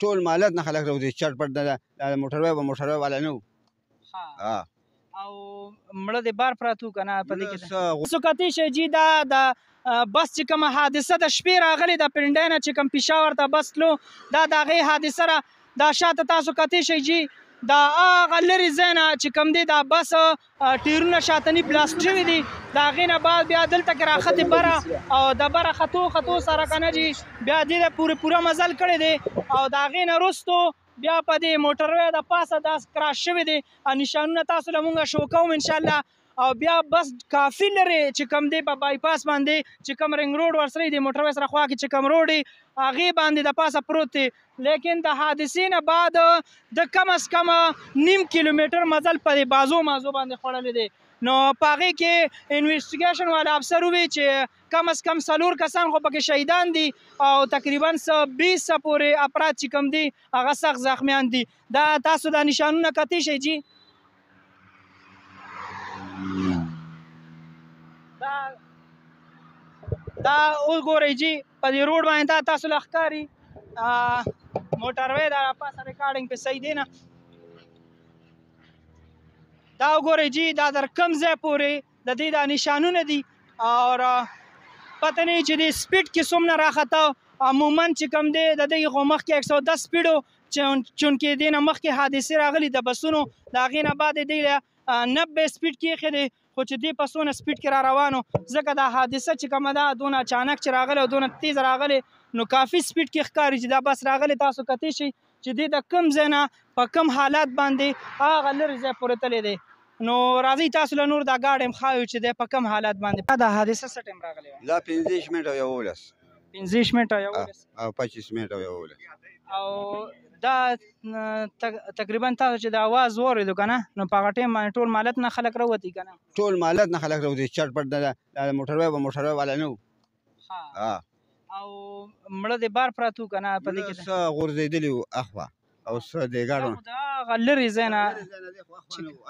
ټول مالت نه خلک راوځي چټپټ د موټروی والا نه و او مړه د بار پراته که نه په دې کې څه کتی شي جي دا د بس چې کومه حادثه د شپې راغلې د پنډۍ نه چې کوم پېښور ته بس تلو دا د هغې حادثه را دا شاته تاسو کتی شئ جي دا هغه لرې ځای نه چې کوم دی دا بس ټیرونه شاتني بلاست شوي دي د هغې نه بعد بیا دلته کې راختې بره او د بره ختو سره که نه جي بیا دې ته پوره مزل کړی دی او د هغې نه وروستو بیا په دې موټروی د پاسه دا کراش شوي دي نشانونه تاسو له مونږ شو کوم انشاءالله او بیا بس کافي لرې چې کوم دی په بایپاس باندې چې کوم رنګ روډ ورسره دی موټروی سره خوا کې چې کوم روډ دی هغې باندې د پاسه پروت دی لیکن د حادثې نه بعد د کم از کم نیم کیلومیټر مزل په دې بازو مازو باندې خوړلی دی نو په هغې کې انویسټیګیشن والا افسر ووی چې کم از کم 4 کسان خو پکې شهیدان دي او تقریبا 20 پورې افراد چې کوم دي هغه سخت زخمیان دي دا تاسو دا نشانونه کتی شئ جي دا وګورئ جي په دې روډ باندې دا تاسو له ښکاري موټروی دا پاسه ریکارډینګ پې صحیح دی نه دا وګورئ جي دا در کم ځای پورې د دې دا نشانونه دي او پته نه چې د سپیډ کې څومره راخته عموما چې کوم دی د دې خو مخکې 110 سپیډ و چونکې دې نه مخکې حادثې راغلي د بسونو د هغې نه بعد یې دی 90 سپیډ کې ایښی دی خو چې دې په څونه سپیډ کې را روانو ځکه دا حادثه چې کومه ده دونه اچانک چې راغلی او دونه تیز راغلی نو کافي سپیډ کې ښکاري چې دا بس راغلی تاسو کتی شئ چې دې د کوم ځای نه په کوم حالات باندې هغه لرې ځای پورې تللی دی نو راځئ تاسو له نور دا ګاډی هم ښایو چې دی په کوم حالات باندې دا حادثه څه ټایم راغلی وه دا 15 منټه او 11 15 منټه او 11 او 25 منټه او 11 او دا تقریبا تاسو چې د اواز واورېدو که نه نو په هغه ټایم باندې ټول مالت نه خلک راوتي که نه ټول مالت نه خلک راوځي چټپټ د موټروی والا نه و او مړه د بار پراته که نه په دې کې څه غورځېدلي وو اخوا او څه د ګاډو د هغه لرې ځای نه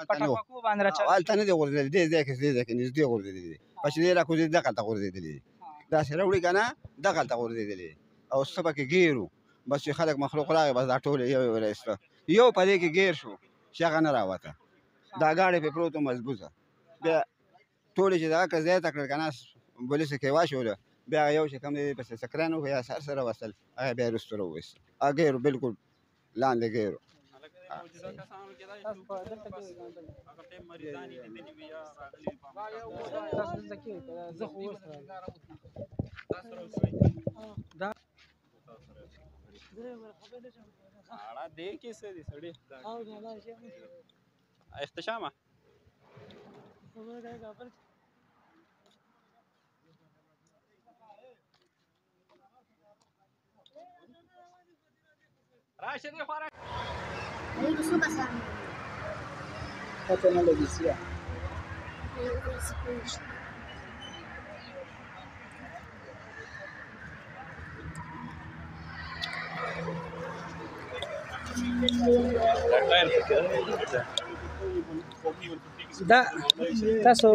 په ټپکو باندې راچلي هلته نه دی غورځېدلی دې ځای کې نږدې غورځېدلی دی په چې دی راکوځېدي دغلته غورځېدلی دی داسې راوړي که نه دغلته غورځېدلی او څه پکې ګیر وو بس چې خلک مخلوق راغی بس دا ټول یو رایسته یو په دې کې ګیر شو چې هغه نه راوته دا ګاډی پې پروت و مضبوطه بیا ټولې چې دغه که ځای ته کړل که نه پولیسو کې واچوله بیا هغه یو چې کوم دی پسې سکران وکړو یا سر سره وستل هغه بیا وروستو راوویست هغه ګیر بلکل لاندې ګیر اختشامه راشه دی خورا پته نه لګي سیا دا تاسو